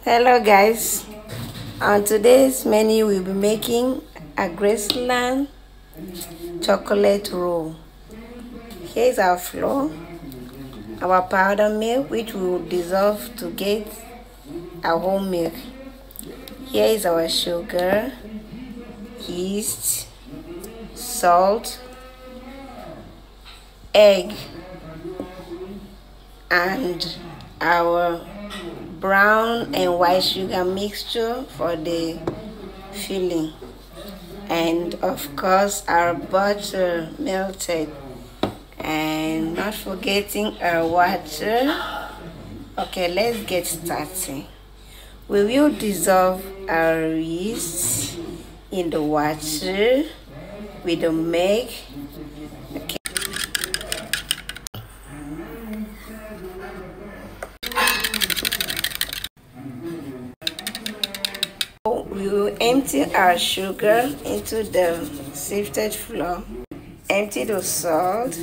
Hello guys, on today's menu we'll be making a Graceland chocolate roll. Here's our flour, our powder milk which we will dissolve to get our whole milk. Here is our sugar, yeast, salt, egg, and our brown and white sugar mixture for the filling, and of course our butter melted, and not forgetting our water. Okay, let's get started. We will dissolve our yeast in the water with the milk. Okay. We will empty our sugar into the sifted flour, empty the salt,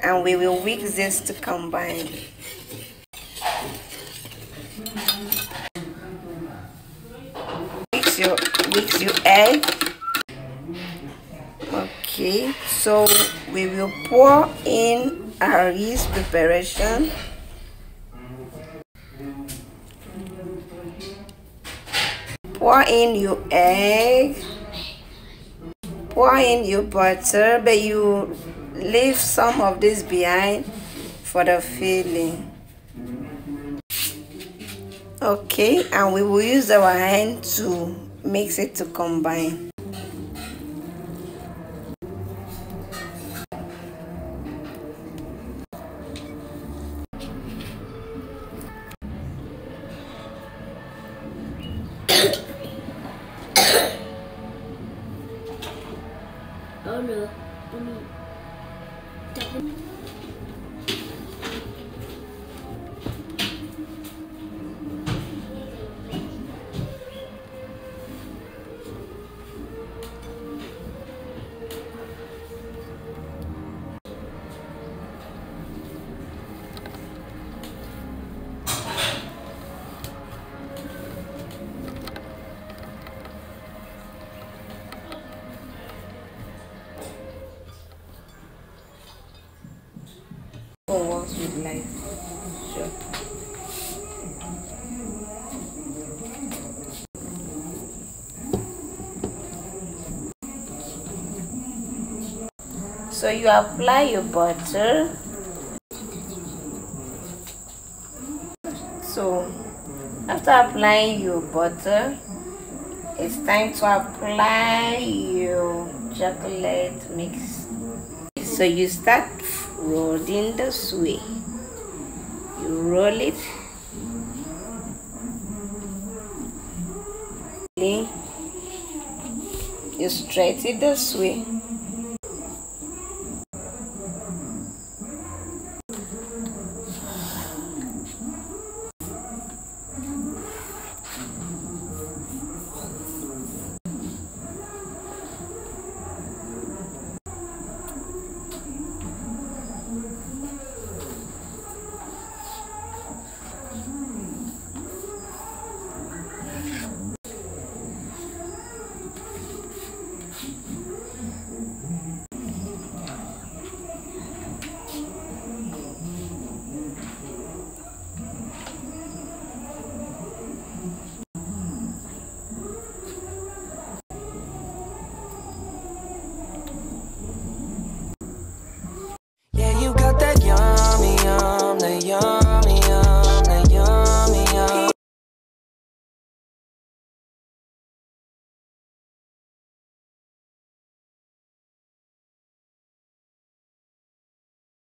and we will whisk this to combine. Whisk your egg. Okay, so we will pour in our yeast preparation. Pour in your egg, pour in your butter, but you leave some of this behind for the filling. Okay, and we will use our hand to mix it to combine. Oh no, Works with life. Sure. So you apply your butter. So after applying your butter, it's time to apply your chocolate mix. So you start rolling this way. You roll it. You stretch it this way.